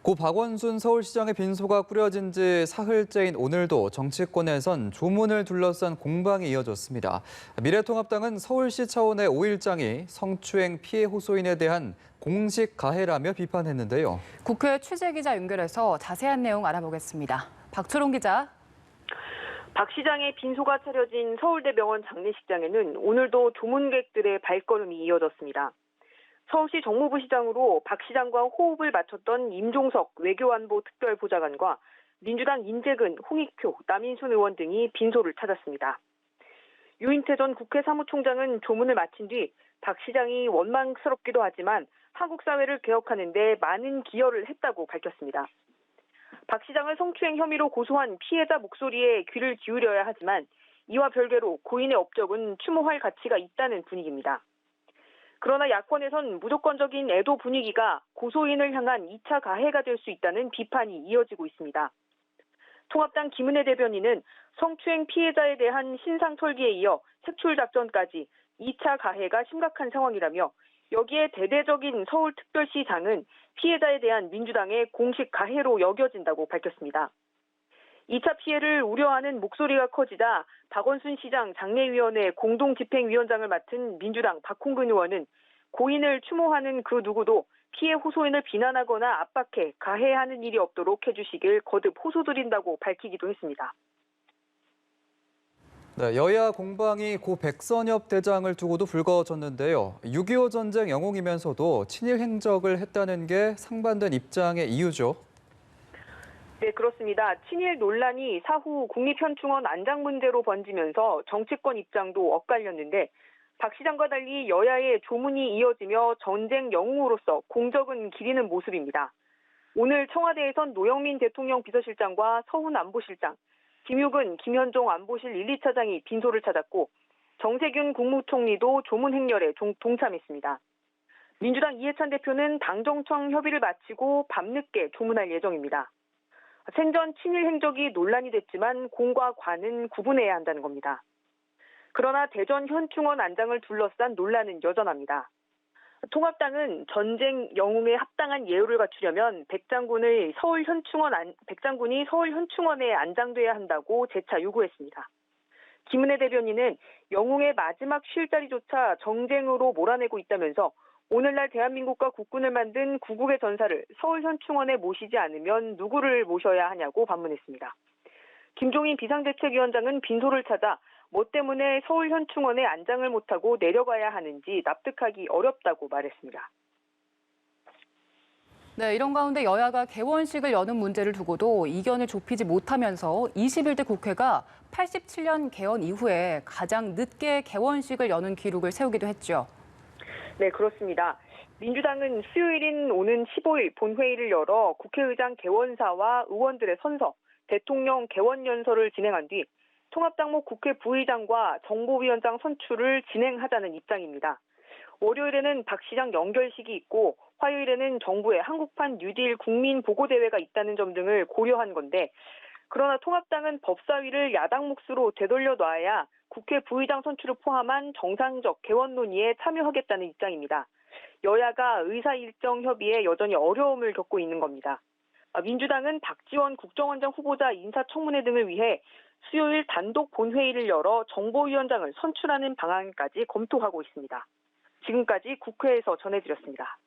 고 박원순 서울시장의 빈소가 꾸려진 지 사흘째인 오늘도 정치권에선 조문을 둘러싼 공방이 이어졌습니다. 미래통합당은 서울시 차원의 5일장이 성추행 피해 호소인에 대한 공식 가해라며 비판했는데요. 국회 취재기자 연결해서 자세한 내용 알아보겠습니다. 박초롱 기자. 박 시장의 빈소가 차려진 서울대병원 장례식장에는 오늘도 조문객들의 발걸음이 이어졌습니다. 서울시 정무부시장으로 박 시장과 호흡을 맞췄던 임종석 외교안보 특별보좌관과 민주당 인재근, 홍익표, 남인순 의원 등이 빈소를 찾았습니다. 유인태 전 국회 사무총장은 조문을 마친 뒤 박 시장이 원망스럽기도 하지만 한국 사회를 개혁하는 데 많은 기여를 했다고 밝혔습니다. 박 시장을 성추행 혐의로 고소한 피해자 목소리에 귀를 기울여야 하지만 이와 별개로 고인의 업적은 추모할 가치가 있다는 분위기입니다. 그러나 야권에선 무조건적인 애도 분위기가 고소인을 향한 2차 가해가 될 수 있다는 비판이 이어지고 있습니다. 통합당 김은혜 대변인은 성추행 피해자에 대한 신상 설계에 이어 색출 작전까지 2차 가해가 심각한 상황이라며 여기에 대대적인 서울특별시장은 피해자에 대한 민주당의 공식 가해로 여겨진다고 밝혔습니다. 2차 피해를 우려하는 목소리가 커지자 박원순 시장 장례위원회 공동집행위원장을 맡은 민주당 박홍근 의원은 고인을 추모하는 그 누구도 피해 호소인을 비난하거나 압박해 가해하는 일이 없도록 해주시길 거듭 호소드린다고 밝히기도 했습니다. 네, 여야 공방이 고 백선엽 대장을 두고도 불거졌는데요. 6.25 전쟁 영웅이면서도 친일 행적을 했다는 게 상반된 입장의 이유죠. 네, 그렇습니다. 친일 논란이 사후 국립현충원 안장 문제로 번지면서 정치권 입장도 엇갈렸는데 박 시장과 달리 여야의 조문이 이어지며 전쟁 영웅으로서 공적은 기리는 모습입니다. 오늘 청와대에선 노영민 대통령 비서실장과 서훈 안보실장, 김육은, 김현종 안보실 1, 2차장이 빈소를 찾았고 정세균 국무총리도 조문 행렬에 동참했습니다. 민주당 이해찬 대표는 당정청 협의를 마치고 밤늦게 조문할 예정입니다. 생전 친일 행적이 논란이 됐지만 공과 관은 구분해야 한다는 겁니다. 그러나 대전 현충원 안장을 둘러싼 논란은 여전합니다. 통합당은 전쟁 영웅에 합당한 예우를 갖추려면 백장군이 서울 현충원에 안장돼야 한다고 재차 요구했습니다. 김은혜 대변인은 영웅의 마지막 쉴 자리조차 정쟁으로 몰아내고 있다면서 오늘날 대한민국과 국군을 만든 구국의 전사를 서울 현충원에 모시지 않으면 누구를 모셔야 하냐고 반문했습니다. 김종인 비상대책위원장은 빈소를 찾아 뭐 때문에 서울 현충원에 안장을 못하고 내려가야 하는지 납득하기 어렵다고 말했습니다. 네, 이런 가운데 여야가 개원식을 여는 문제를 두고도 이견을 좁히지 못하면서 21대 국회가 87년 개원 이후에 가장 늦게 개원식을 여는 기록을 세우기도 했죠. 네, 그렇습니다. 민주당은 수요일인 오는 15일 본회의를 열어 국회의장 개원사와 의원들의 선서, 대통령 개원연설을 진행한 뒤 통합당목 국회 부의장과 정보위원장 선출을 진행하자는 입장입니다. 월요일에는 박 시장 연결식이 있고 화요일에는 정부의 한국판 뉴딜 국민보고대회가 있다는 점 등을 고려한 건데 그러나 통합당은 법사위를 야당 몫으로 되돌려놔야 국회 부의장 선출을 포함한 정상적 개원 논의에 참여하겠다는 입장입니다. 여야가 의사일정 협의에 여전히 어려움을 겪고 있는 겁니다. 민주당은 박지원 국정원장 후보자 인사청문회 등을 위해 수요일 단독 본회의를 열어 정보위원장을 선출하는 방안까지 검토하고 있습니다. 지금까지 국회에서 전해드렸습니다.